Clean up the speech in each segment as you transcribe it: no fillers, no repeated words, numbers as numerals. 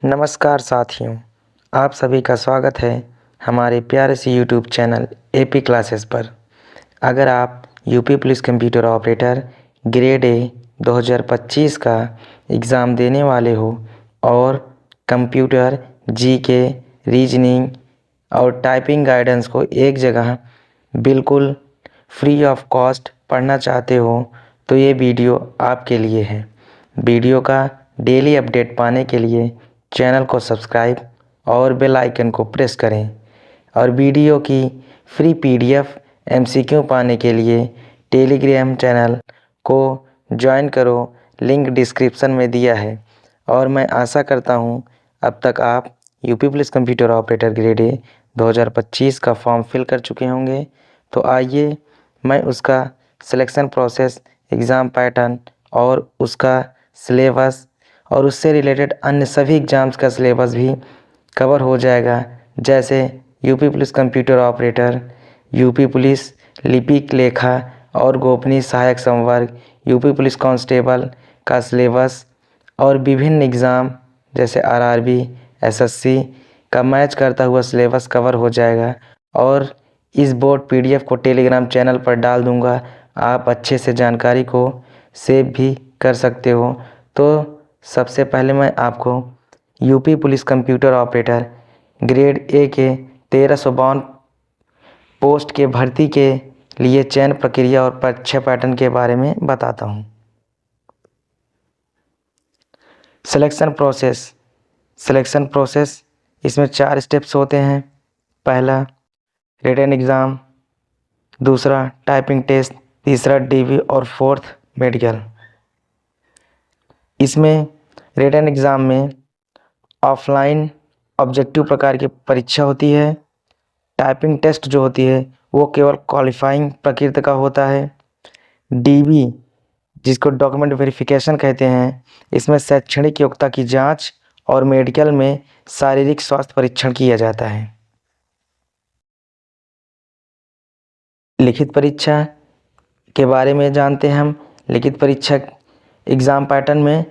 नमस्कार साथियों, आप सभी का स्वागत है हमारे प्यारे से यूट्यूब चैनल एपी क्लासेस पर। अगर आप UP police computer operator grade A 2025 का एग्ज़ाम देने वाले हो और कंप्यूटर, जीके, रीजनिंग और टाइपिंग गाइडेंस को एक जगह बिल्कुल फ्री ऑफ कॉस्ट पढ़ना चाहते हो तो ये वीडियो आपके लिए है। वीडियो का डेली अपडेट पाने के लिए चैनल को सब्सक्राइब और बेल आइकन को प्रेस करें और वीडियो की फ्री पीडीएफ एमसीक्यू पाने के लिए टेलीग्राम चैनल को ज्वाइन करो, लिंक डिस्क्रिप्शन में दिया है। और मैं आशा करता हूँ अब तक आप UP police computer operator grade A 2025 का फॉर्म फिल कर चुके होंगे। तो आइए मैं उसका सिलेक्शन प्रोसेस, एग्ज़ाम पैटर्न और उसका सिलेबस और उससे रिलेटेड अन्य सभी एग्ज़ाम्स का सिलेबस भी कवर हो जाएगा, जैसे UP police computer operator, UP police लिपिक लेखा और गोपनीय सहायक संवर्ग, यूपी पुलिस कांस्टेबल का सिलेबस और विभिन्न एग्ज़ाम जैसे आरआरबी, एसएससी का मैच करता हुआ सिलेबस कवर हो जाएगा। और इस बोर्ड पीडीएफ को टेलीग्राम चैनल पर डाल दूंगा, आप अच्छे से जानकारी को सेव भी कर सकते हो। तो सबसे पहले मैं आपको UP police computer operator grade A के 1352 पोस्ट के भर्ती के लिए चयन प्रक्रिया और परीक्षा पैटर्न के बारे में बताता हूँ। सिलेक्शन प्रोसेस इसमें 4 स्टेप्स होते हैं। पहला रिटन एग्ज़ाम, दूसरा टाइपिंग टेस्ट, तीसरा डीवी और फोर्थ मेडिकल। इसमें रिटन एग्ज़ाम में ऑफलाइन ऑब्जेक्टिव प्रकार की परीक्षा होती है। टाइपिंग टेस्ट जो होती है वो केवल क्वालिफाइंग प्रकृति का होता है। डीवी जिसको डॉक्यूमेंट वेरिफिकेशन कहते हैं, इसमें शैक्षणिक योग्यता की जांच और मेडिकल में शारीरिक स्वास्थ्य परीक्षण किया जाता है। लिखित परीक्षा के बारे में जानते हैं हम। लिखित परीक्षा एग्ज़ाम पैटर्न में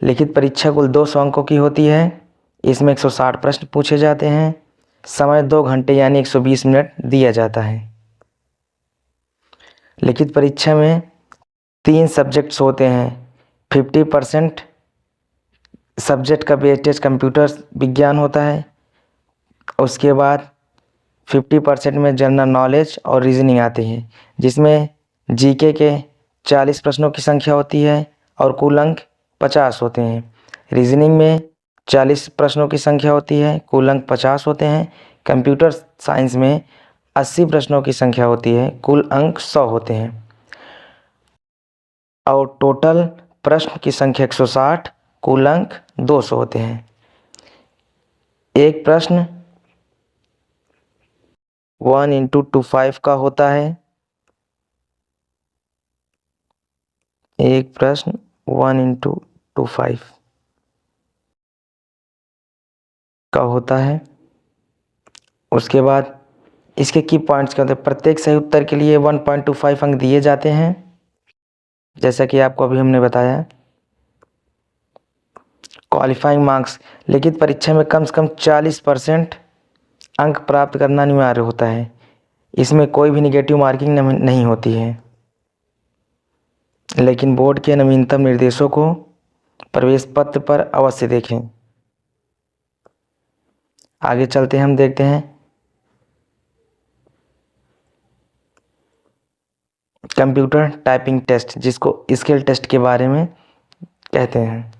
लिखित परीक्षा कुल 200 अंकों की होती है। इसमें 160 प्रश्न पूछे जाते हैं। समय 2 घंटे यानी 120 मिनट दिया जाता है। लिखित परीक्षा में 3 सब्जेक्ट्स होते हैं। 50% सब्जेक्ट का वेटेज कंप्यूटर विज्ञान होता है। उसके बाद 50% में जनरल नॉलेज और रीजनिंग आती है, जिसमें जीके के 40 प्रश्नों की संख्या होती है और कुल अंक 50 होते हैं। रीजनिंग में 40 प्रश्नों की संख्या होती है, कुल अंक 50 होते हैं। कंप्यूटर साइंस में 80 प्रश्नों की संख्या होती है, कुल अंक 100 होते हैं। और टोटल प्रश्न की संख्या 160, कुल अंक 200 होते हैं। एक प्रश्न 1x25 का होता है। एक प्रश्न 1x25 का होता है। उसके बाद इसके की पॉइंट्स क्या होते हैं। प्रत्येक सही उत्तर के लिए 1.25 अंक दिए जाते हैं, जैसा कि आपको अभी हमने बताया। क्वालिफाइंग मार्क्स, लिखित परीक्षा में कम से कम 40% अंक प्राप्त करना अनिवार्य होता है। इसमें कोई भी निगेटिव मार्किंग नहीं होती है, लेकिन बोर्ड के नवीनतम निर्देशों को प्रवेश पत्र पर अवश्य देखें। आगे चलते हैं, हम देखते हैं कंप्यूटर टाइपिंग टेस्ट, जिसको स्किल टेस्ट के बारे में कहते हैं।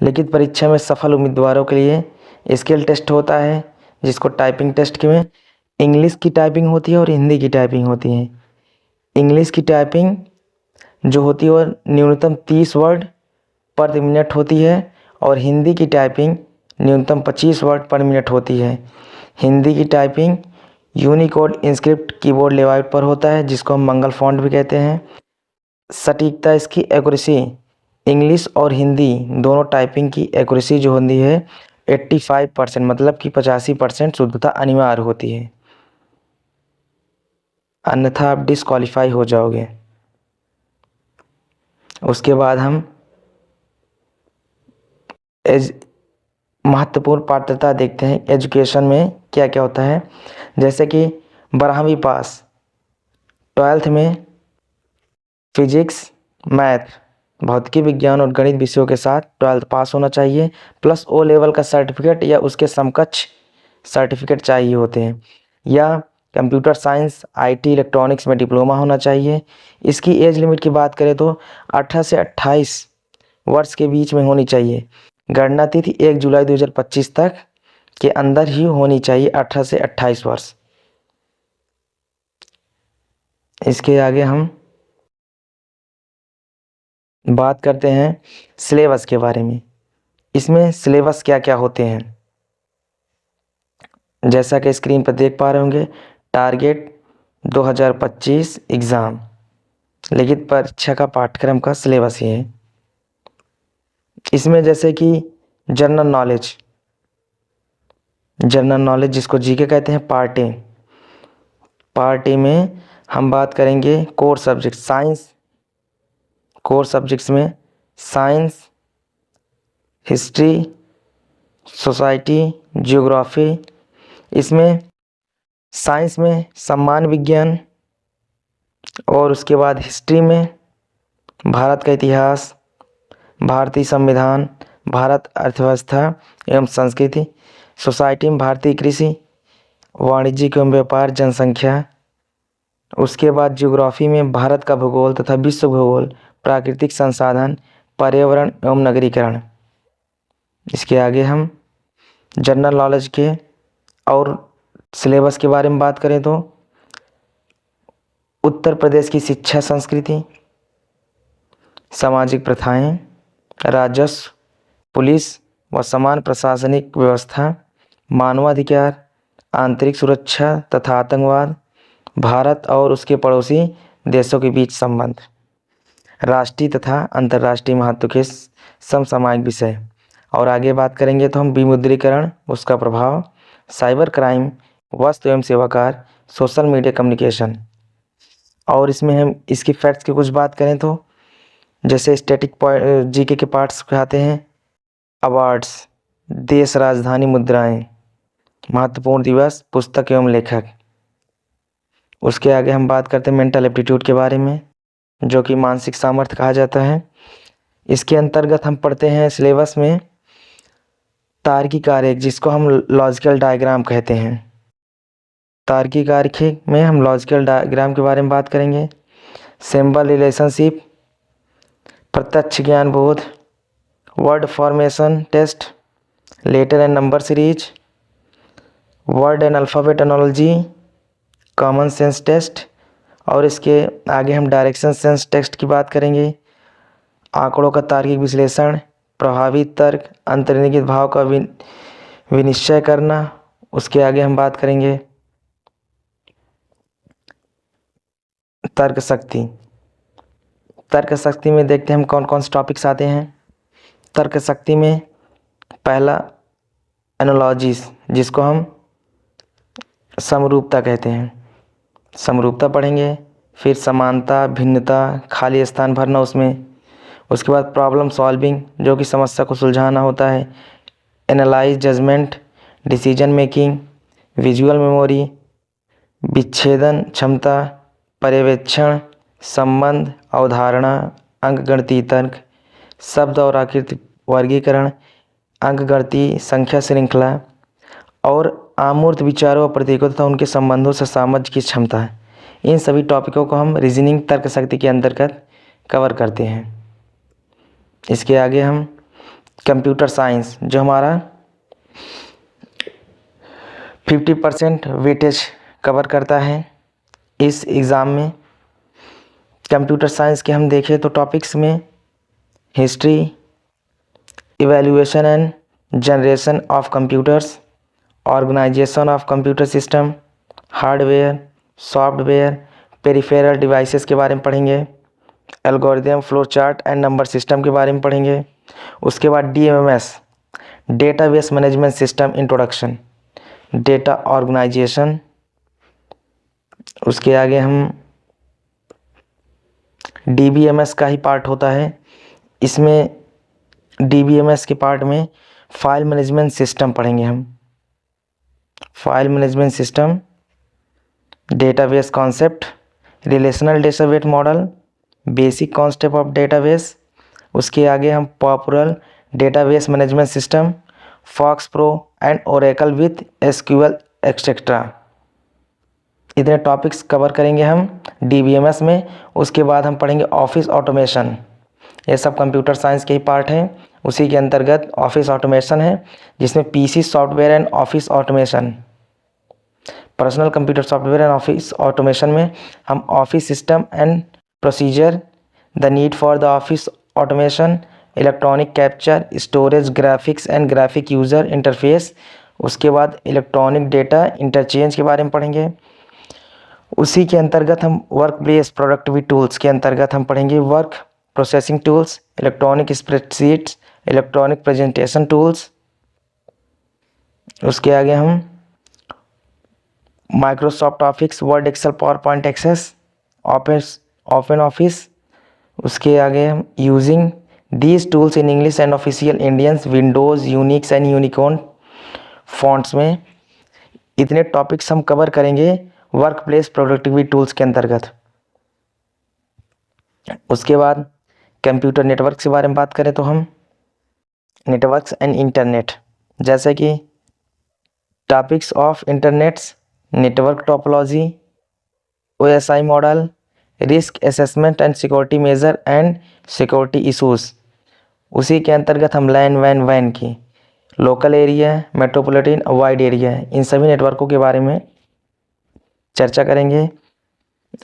लिखित परीक्षा में सफल उम्मीदवारों के लिए स्किल टेस्ट होता है, जिसको टाइपिंग टेस्ट में इंग्लिश की टाइपिंग होती है और हिंदी की टाइपिंग होती है। इंग्लिश की टाइपिंग जो होती है वो न्यूनतम 30 वर्ड पर मिनट होती है और हिंदी की टाइपिंग न्यूनतम 25 वर्ड पर मिनट होती है। हिंदी की typing Unicode InScript keyboard layout पर होता है, जिसको हम मंगल फॉन्ट भी कहते हैं। सटीकता, इसकी एक्यूरेसी, इंग्लिश और हिंदी दोनों टाइपिंग की एक्यूरेसी जो होती है 85%, मतलब कि 85% शुद्धता अनिवार्य होती है, अन्यथा आप डिस्क्वालीफाई हो जाओगे। उसके बाद हम महत्वपूर्ण पात्रता देखते हैं एजुकेशन में क्या क्या होता है। जैसे कि 12वीं पास, 12th में फिजिक्स, मैथ, भौतिकी विज्ञान और गणित विषयों के साथ 12th पास होना चाहिए, प्लस ओ लेवल का सर्टिफिकेट या उसके समकक्ष सर्टिफिकेट चाहिए होते हैं, या कंप्यूटर साइंस, आईटी, इलेक्ट्रॉनिक्स में डिप्लोमा होना चाहिए। इसकी एज लिमिट की बात करें तो 18 से 28 वर्ष के बीच में होनी चाहिए। गणना तिथि 1 जुलाई 2025 तक के अंदर ही होनी चाहिए, 18 से 28 वर्ष। इसके आगे हम बात करते हैं सिलेबस के बारे में। इसमें सिलेबस क्या क्या होते हैं, जैसा कि स्क्रीन पर देख पा रहे होंगे। टारगेट 2025 एग्ज़ाम, लिखित परीक्षा का पाठ्यक्रम का सिलेबस ये है। इसमें जैसे कि जनरल नॉलेज जिसको जीके कहते हैं, पार्ट ए में हम बात करेंगे core subject science. Core subjects में साइंस, हिस्ट्री, सोसाइटी, जियोग्राफी। इसमें साइंस में सम्मान विज्ञान, और उसके बाद हिस्ट्री में भारत का इतिहास, भारतीय संविधान, भारत अर्थव्यवस्था एवं संस्कृति। सोसाइटी में भारतीय कृषि, वाणिज्यिक एवं व्यापार, जनसंख्या। उसके बाद जियोग्राफी में भारत का भूगोल तथा विश्व भूगोल, प्राकृतिक संसाधन, पर्यावरण एवं नगरीकरण। इसके आगे हम जनरल नॉलेज के और सिलेबस के बारे में बात करें तो उत्तर प्रदेश की शिक्षा संस्कृति, सामाजिक प्रथाएं, राजस्व, पुलिस व समान प्रशासनिक व्यवस्था, मानवाधिकार, आंतरिक सुरक्षा तथा आतंकवाद, भारत और उसके पड़ोसी देशों के बीच संबंध, राष्ट्रीय तथा अंतर्राष्ट्रीय महत्व के समसामयिक विषय। और आगे बात करेंगे तो हम विमुद्रीकरण, उसका प्रभाव, साइबर क्राइम, वस्तु एवं सेवा कर, सोशल मीडिया कम्युनिकेशन। और इसमें हम इसकी फैक्ट्स की कुछ बात करें तो जैसे स्टैटिक जीके के पार्ट्स आते हैं। अवार्ड्स, देश राजधानी मुद्राएं, महत्वपूर्ण दिवस, पुस्तक एवं लेखक। उसके आगे हम बात करते हैं मेंटल एप्टीट्यूड के बारे में, जो कि मानसिक सामर्थ्य कहा जाता है। इसके अंतर्गत हम पढ़ते हैं सिलेबस में तार्किक आरेख, जिसको हम लॉजिकल डायग्राम कहते हैं। तार्किक आरेख में हम लॉजिकल डायग्राम के बारे में बात करेंगे। सिंबल रिलेशनशिप, प्रत्यक्ष ज्ञान बोध, word formation test, letter and number series, word and alphabet analogy, common sense test. और इसके आगे हम डायरेक्शन सेंस टेस्ट की बात करेंगे। आंकड़ों का तार्किक विश्लेषण, प्रभावी तर्क, अंतर्निहित भाव का विनिश्चय करना। उसके आगे हम बात करेंगे तर्क शक्ति में देखते हैं हम कौन कौन से टॉपिक्स आते हैं। तर्क शक्ति में पहला एनालॉजीज, जिसको हम समरूपता कहते हैं, समरूपता पढ़ेंगे। फिर समानता, भिन्नता, खाली स्थान भरना उसमें। उसके बाद प्रॉब्लम सॉल्विंग, जो कि समस्या को सुलझाना होता है। Analyse, judgement, decision making, visual memory, विच्छेदन क्षमता, पर्यवेक्षण, संबंध, अवधारणा, अंकगणितीय तर्क, शब्द और आकृति वर्गीकरण, अंकगणितीय संख्या श्रृंखला, और अमूर्त विचारों और प्रतीकों तथा उनके संबंधों से समझ की क्षमता है। इन सभी टॉपिकों को हम रीजनिंग तर्क शक्ति के अंतर्गत कवर करते हैं। इसके आगे हम कंप्यूटर साइंस, जो हमारा 50% वेटेज कवर करता है इस एग्ज़ाम में। कंप्यूटर साइंस के हम देखें तो टॉपिक्स में history, evaluation and generation of computers, organisation of computer system, hardware, software, peripheral devices के बारे में पढ़ेंगे। Algorithm, flow chart and number system के बारे में पढ़ेंगे। उसके बाद DMS, database management system introduction, data organisation. उसके आगे हम DBMS का ही पार्ट होता है। इसमें DBMS के पार्ट में फाइल मैनेजमेंट सिस्टम पढ़ेंगे हम, file management system, database concept, relational database model, basic concept of database. उसके आगे हम popular database management system, FoxPro and Oracle with SQL etcetera. इतने टॉपिक्स कवर करेंगे हम डीबीएमएस में। उसके बाद हम पढ़ेंगे ऑफिस ऑटोमेशन। ये सब कंप्यूटर साइंस के ही पार्ट हैं। उसी के अंतर्गत ऑफिस ऑटोमेशन है, जिसमें PC software and office automation, personal computer software and office automation में हम office system and procedure, the need for the office automation, electronic capture, storage, graphics and graphic user interface. उसके बाद electronic data interchange के बारे में पढ़ेंगे। उसी के अंतर्गत हम वर्क प्लेस प्रोडक्टिविटी टूल्स के अंतर्गत हम पढ़ेंगे work processing tools, electronic spreadsheets, electronic presentation tools. उसके आगे हम Microsoft Office, Word, Excel, PowerPoint, Access, OpenOffice. उसके आगे हम using these tools in English and official Indians, Windows, Unix and unicorn fonts में। इतने टॉपिक्स हम cover करेंगे वर्क प्लेस प्रोडक्टिविटी टूल्स के अंतर्गत। उसके बाद कंप्यूटर नेटवर्क के बारे में बात करें तो हम नेटवर्क्स एंड इंटरनेट, जैसे कि topics of internets, network topology, OSI model, risk assessment and security measure and security issues. उसी के अंतर्गत हम लैन वैन की, local area, metropolitan, wide area, इन सभी नेटवर्कों के बारे में चर्चा करेंगे।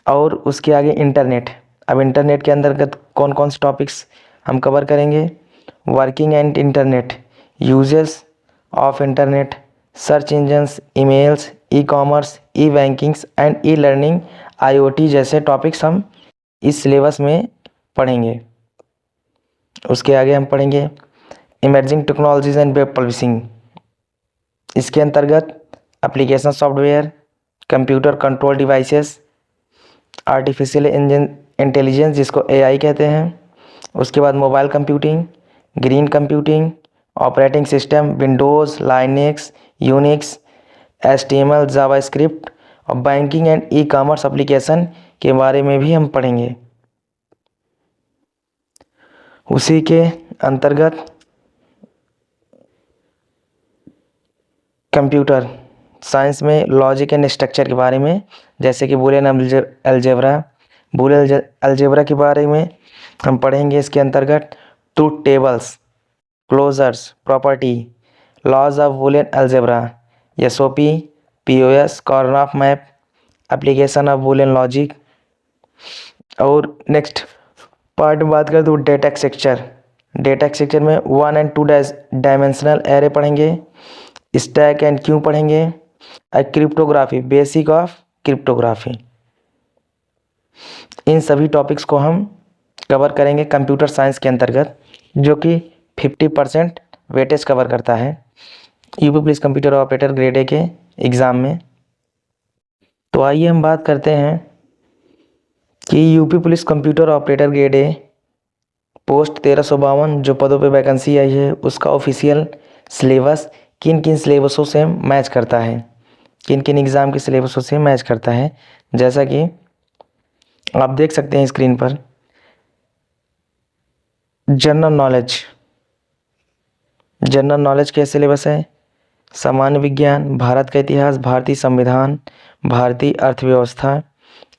और उसके आगे इंटरनेट। अब इंटरनेट के अंतर्गत कौन कौन से टॉपिक्स हम कवर करेंगे? Working and internet, uses of internet, search engines, emails, e commerce, e bankings and e learning, IoT जैसे टॉपिक्स हम इस सिलेबस में पढ़ेंगे। उसके आगे हम पढ़ेंगे emerging technologies and web publishing. इसके अंतर्गत application software, computer control devices, artificial intelligence जिसको एआई कहते हैं। उसके बाद mobile computing, green computing, operating system, Windows, Linux, Unix, HTML, JavaScript और banking and e commerce application के बारे में भी हम पढ़ेंगे। उसी के अंतर्गत कंप्यूटर साइंस में लॉजिक एंड स्ट्रक्चर के बारे में, जैसे कि बूलियन अलजेब्रा के बारे में हम पढ़ेंगे। इसके अंतर्गत truth tables, closures, property, laws of Boolean algebra, SOP, POS, Karnaugh map, application of Boolean logic. और नेक्स्ट पार्ट में बात करें तो डेटा स्ट्रक्चर। डेटा स्ट्रक्चर में 1 और 2 डायमेंशनल एरे पढ़ेंगे, स्टैक एंड क्यू पढ़ेंगे, क्रिप्टोग्राफी, बेसिक ऑफ क्रिप्टोग्राफी। इन सभी टॉपिक्स को हम कवर करेंगे कंप्यूटर साइंस के अंतर्गत, जो कि 50% वेटेज कवर करता है UP police computer operator grade A के एग्ज़ाम में। तो आइए हम बात करते हैं कि UP police computer operator grade A post 1352 जो पदों पे वैकेंसी आई है, उसका ऑफिशियल सिलेबस किन किन सिलेबसों से मैच करता है, किन किन एग्ज़ाम के सिलेबसों से मैच करता है। जैसा कि आप देख सकते हैं स्क्रीन पर, जनरल नॉलेज के सिलेबस है सामान्य विज्ञान, भारत का इतिहास, भारतीय संविधान, भारतीय अर्थव्यवस्था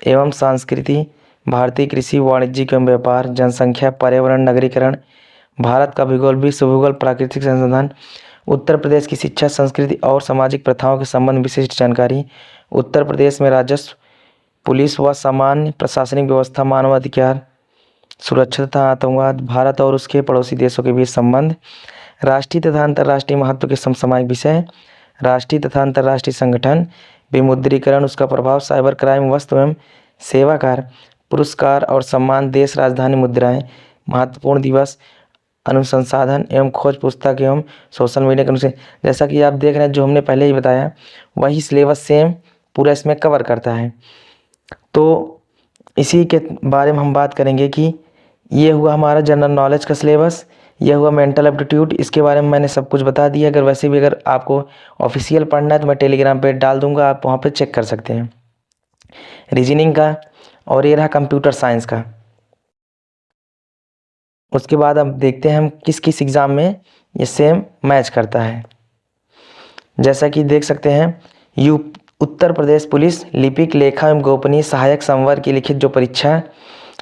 एवं संस्कृति, भारतीय कृषि, वाणिज्य एवं व्यापार, जनसंख्या, पर्यावरण, नगरीकरण, भारत का भूगोल, विश्व भूगोल, प्राकृतिक संसाधन, उत्तर प्रदेश की शिक्षा, संस्कृति और सामाजिक प्रथाओं के संबंध विशिष्ट जानकारी, उत्तर प्रदेश में राजस्व, पुलिस व सामान्य प्रशासनिक व्यवस्था, मानवाधिकार, सुरक्षा तथा आतंकवाद, भारत और उसके पड़ोसी देशों के बीच संबंध, राष्ट्रीय तथा अंतर्राष्ट्रीय महत्व के समसामयिक विषय, राष्ट्रीय तथा अंतर्राष्ट्रीय संगठन, विमुद्रीकरण, उसका प्रभाव, साइबर क्राइम, वस्तु एवं सेवा कर, पुरस्कार और सम्मान, देश राजधानी मुद्राएं, महत्वपूर्ण दिवस, अनुसंधान एवं खोज पुस्तक एवं सोशल मीडिया के अनुसार। जैसा कि आप देख रहे हैं, जो हमने पहले ही बताया वही सिलेबस सेम पूरा इसमें कवर करता है। तो इसी के बारे में हम बात करेंगे कि ये हुआ हमारा जनरल नॉलेज का सिलेबस। यह हुआ मेंटल एप्टीट्यूड, इसके बारे में मैंने सब कुछ बता दिया। अगर वैसे भी अगर आपको ऑफिशियल पढ़ना है तो मैं टेलीग्राम पे डाल दूंगा, आप वहाँ पे चेक कर सकते हैं। रीजनिंग का और ये रहा कंप्यूटर साइंस का। उसके बाद अब देखते हैं हम किस किस एग्ज़ाम में ये सेम मैच करता है। जैसा कि देख सकते हैं उत्तर प्रदेश पुलिस लिपिक लेखा एवं गोपनीय सहायक संवर्ग की लिखित जो परीक्षा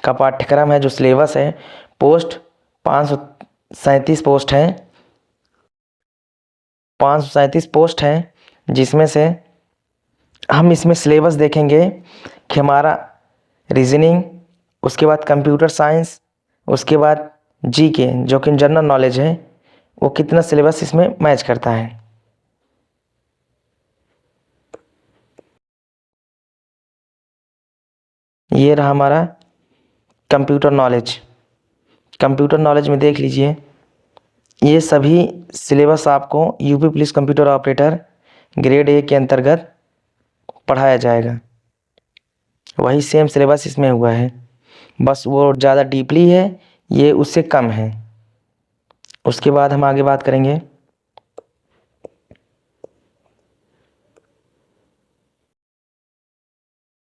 का पाठ्यक्रम है, जो सिलेबस है, पोस्ट 537 पोस्ट हैं, 537 पोस्ट हैं, जिसमें से हम इसमें सिलेबस देखेंगे कि हमारा रीजनिंग, उसके बाद कंप्यूटर साइंस, उसके बाद जीके जो कि जनरल नॉलेज है, वो कितना सिलेबस इसमें मैच करता है। ये रहा हमारा कंप्यूटर नॉलेज। कंप्यूटर नॉलेज में देख लीजिए, ये सभी सिलेबस आपको UP police computer operator grade A के अंतर्गत पढ़ाया जाएगा। वही सेम सिलेबस इसमें हुआ है, बस वो ज़्यादा डीपली है, ये उससे कम है। उसके बाद हम आगे बात करेंगे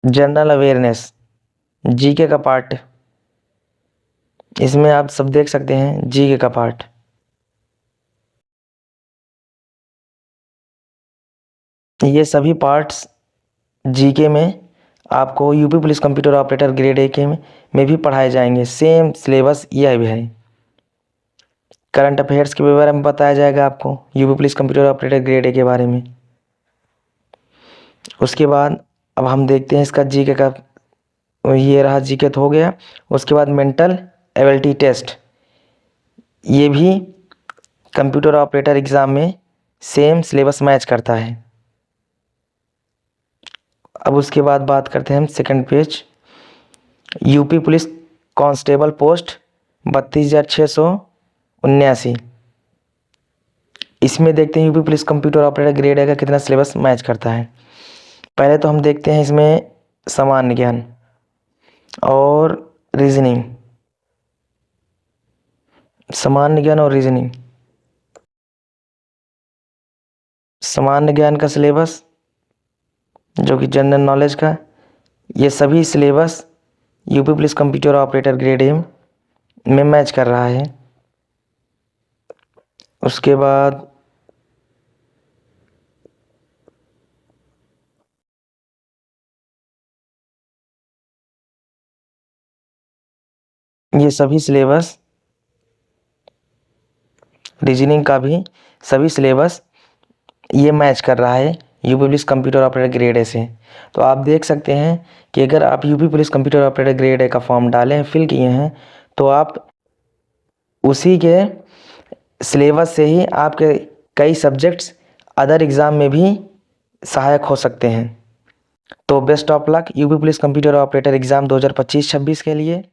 जनरल अवेयरनेस, जीके का पार्ट। इसमें आप सब देख सकते हैं जीके का पार्ट। ये सभी पार्ट्स जीके में आपको UP police computer operator grade A के में भी पढ़ाए जाएंगे। सेम सिलेबस यह भी है। करंट अफेयर्स के बारे में बताया जाएगा आपको UP police computer operator grade A के बारे में। उसके बाद अब हम देखते हैं इसका जीके का, ये रहा जीके तो हो गया। उसके बाद मेंटल एबिलिटी टेस्ट, ये भी कंप्यूटर ऑपरेटर एग्ज़ाम में सेम सिलेबस मैच करता है। अब उसके बाद बात करते हैं हम second page, UP police constable post 32,679। इसमें देखते हैं UP police computer operator grade A का कितना सिलेबस मैच करता है। पहले तो हम देखते हैं इसमें सामान्य ज्ञान और रीजनिंग। सामान्य ज्ञान और रीजनिंग, सामान्य ज्ञान का सिलेबस जो कि जनरल नॉलेज का, ये सभी syllabus UP police computer operator grade A में मैच कर रहा है। उसके बाद ये सभी सिलेबस, रीजनिंग का भी सभी सिलेबस ये मैच कर रहा है UP police computer operator grade A से। तो आप देख सकते हैं कि अगर आप UP police computer operator grade A का फॉर्म डालें, फिल किए हैं, तो आप उसी के सिलेबस से ही आपके कई सब्जेक्ट्स अदर एग्ज़ाम में भी सहायक हो सकते हैं। तो best of luck UP police computer operator exam 2025-26 के लिए।